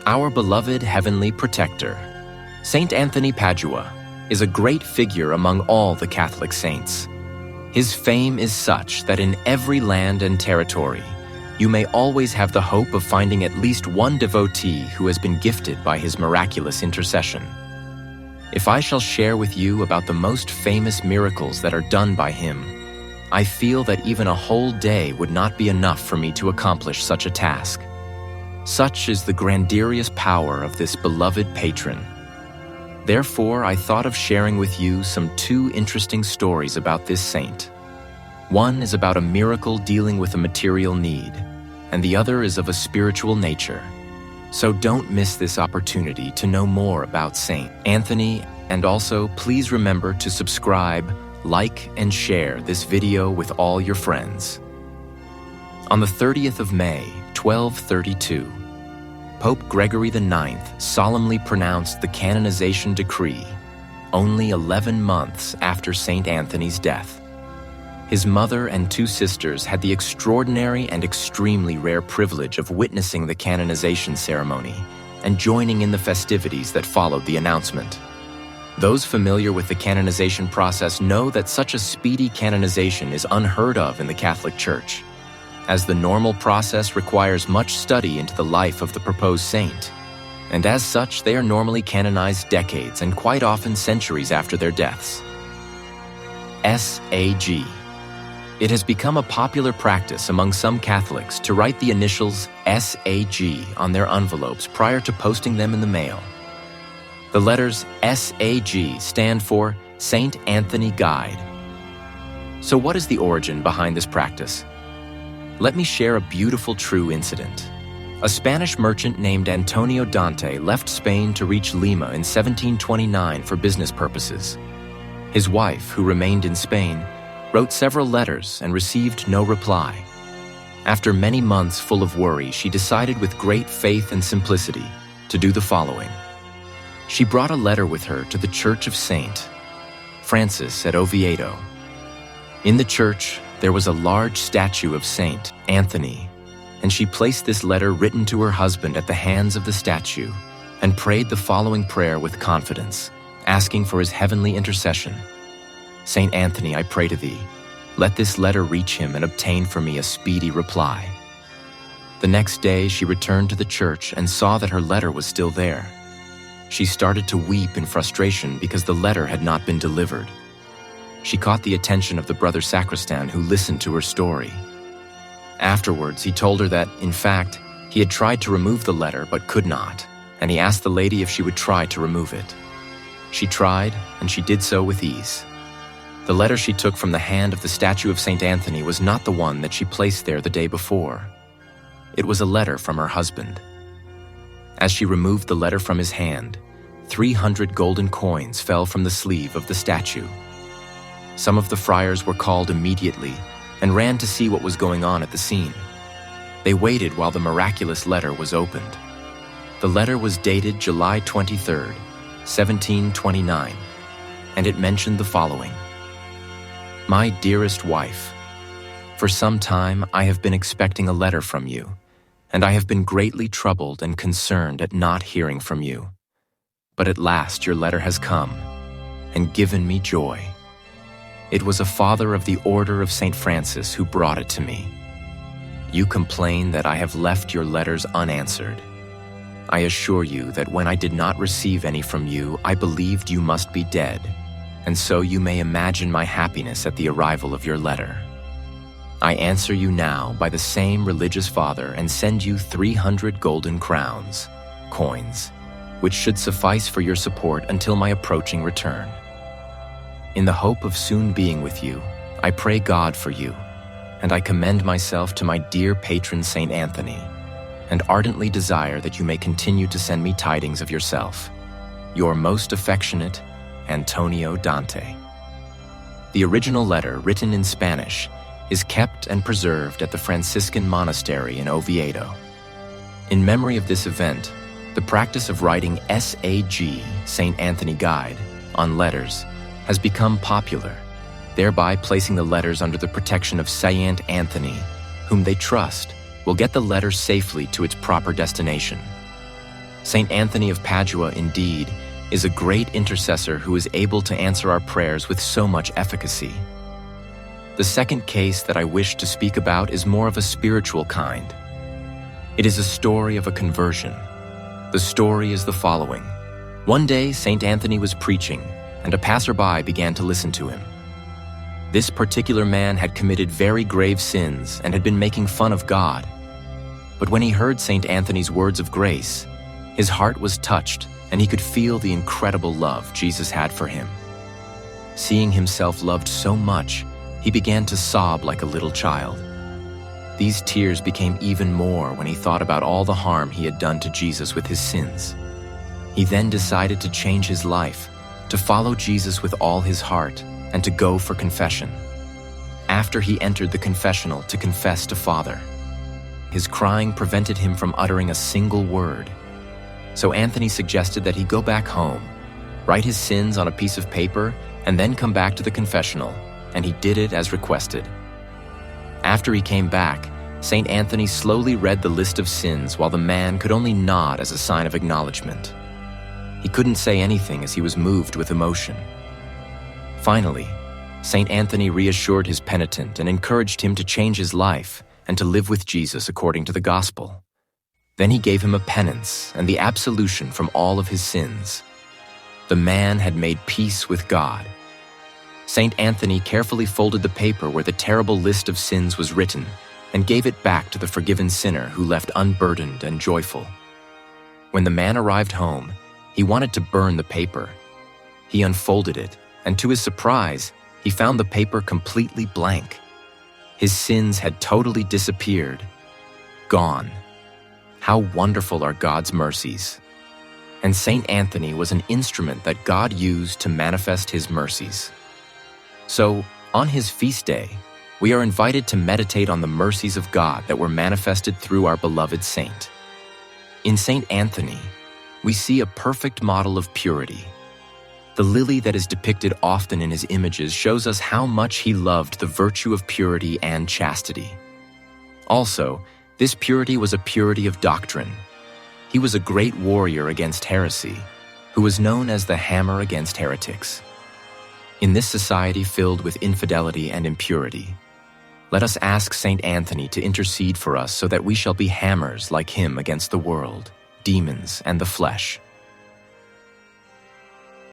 Our beloved heavenly protector, Saint Anthony Padua, is a great figure among all the Catholic saints. His fame is such that in every land and territory, you may always have the hope of finding at least one devotee who has been gifted by his miraculous intercession. If I shall share with you about the most famous miracles that are done by him, I feel that even a whole day would not be enough for me to accomplish such a task. Such is the grandiose power of this beloved patron. Therefore, I thought of sharing with you some two interesting stories about this saint. One is about a miracle dealing with a material need, and the other is of a spiritual nature. So don't miss this opportunity to know more about Saint Anthony, and also please remember to subscribe, like, and share this video with all your friends. On the 30th of May, 1232, Pope Gregory IX solemnly pronounced the canonization decree, only 11 months after Saint Anthony's death. His mother and two sisters had the extraordinary and extremely rare privilege of witnessing the canonization ceremony and joining in the festivities that followed the announcement. Those familiar with the canonization process know that such a speedy canonization is unheard of in the Catholic Church, as the normal process requires much study into the life of the proposed saint, and as such they are normally canonized decades and quite often centuries after their deaths. SAG. It has become a popular practice among some Catholics to write the initials SAG on their envelopes prior to posting them in the mail. The letters SAG stand for Saint Anthony Guide. So what is the origin behind this practice? Let me share a beautiful true incident. A Spanish merchant named Antonio Dante left Spain to reach Lima in 1729 for business purposes. His wife, who remained in Spain, wrote several letters and received no reply. After many months full of worry, she decided with great faith and simplicity to do the following. She brought a letter with her to the Church of Saint Francis at Oviedo. In the church, there was a large statue of Saint Anthony, and she placed this letter written to her husband at the hands of the statue and prayed the following prayer with confidence, asking for his heavenly intercession. Saint Anthony, I pray to thee, let this letter reach him and obtain for me a speedy reply. The next day she returned to the church and saw that her letter was still there. She started to weep in frustration because the letter had not been delivered. She caught the attention of the brother sacristan, who listened to her story. Afterwards, he told her that, in fact, he had tried to remove the letter but could not, and he asked the lady if she would try to remove it. She tried, and she did so with ease. The letter she took from the hand of the statue of Saint Anthony was not the one that she placed there the day before. It was a letter from her husband. As she removed the letter from his hand, 300 golden coins fell from the sleeve of the statue. Some of the friars were called immediately and ran to see what was going on at the scene. They waited while the miraculous letter was opened. The letter was dated July 23rd, 1729, and it mentioned the following. My dearest wife, for some time I have been expecting a letter from you, and I have been greatly troubled and concerned at not hearing from you. But at last your letter has come and given me joy. It was a father of the Order of St. Francis who brought it to me. You complain that I have left your letters unanswered. I assure you that when I did not receive any from you, I believed you must be dead, and so you may imagine my happiness at the arrival of your letter. I answer you now by the same religious father and send you 300 golden crowns, coins, which should suffice for your support until my approaching return. In the hope of soon being with you, I pray God for you, and I commend myself to my dear patron Saint Anthony, and ardently desire that you may continue to send me tidings of yourself. Your most affectionate, Antonio Dante. The original letter, written in Spanish, is kept and preserved at the Franciscan monastery in Oviedo. In memory of this event, the practice of writing SAG, Saint Anthony Guide, on letters has become popular, thereby placing the letters under the protection of Saint Anthony, whom they trust will get the letter safely to its proper destination. Saint Anthony of Padua, indeed, is a great intercessor who is able to answer our prayers with so much efficacy. The second case that I wish to speak about is more of a spiritual kind. It is a story of a conversion. The story is the following. One day, Saint Anthony was preaching, and a passerby began to listen to him. This particular man had committed very grave sins and had been making fun of God. But when he heard Saint Anthony's words of grace, his heart was touched, and he could feel the incredible love Jesus had for him. Seeing himself loved so much, he began to sob like a little child. These tears became even more when he thought about all the harm he had done to Jesus with his sins. He then decided to change his life, to follow Jesus with all his heart, and to go for confession. After he entered the confessional to confess to Father, his crying prevented him from uttering a single word. So Anthony suggested that he go back home, write his sins on a piece of paper, and then come back to the confessional, and he did it as requested. After he came back, Saint Anthony slowly read the list of sins while the man could only nod as a sign of acknowledgement. He couldn't say anything as he was moved with emotion. Finally, Saint Anthony reassured his penitent and encouraged him to change his life and to live with Jesus according to the gospel. Then he gave him a penance and the absolution from all of his sins. The man had made peace with God. Saint Anthony carefully folded the paper where the terrible list of sins was written and gave it back to the forgiven sinner who left unburdened and joyful. When the man arrived home, he wanted to burn the paper. He unfolded it, and to his surprise, he found the paper completely blank. His sins had totally disappeared, gone. How wonderful are God's mercies! And Saint Anthony was an instrument that God used to manifest his mercies. So, on his feast day, we are invited to meditate on the mercies of God that were manifested through our beloved saint. In Saint Anthony, we see a perfect model of purity. The lily that is depicted often in his images shows us how much he loved the virtue of purity and chastity. Also, this purity was a purity of doctrine. He was a great warrior against heresy, who was known as the hammer against heretics. In this society filled with infidelity and impurity, let us ask Saint Anthony to intercede for us so that we shall be hammers like him against the world, demons, and the flesh.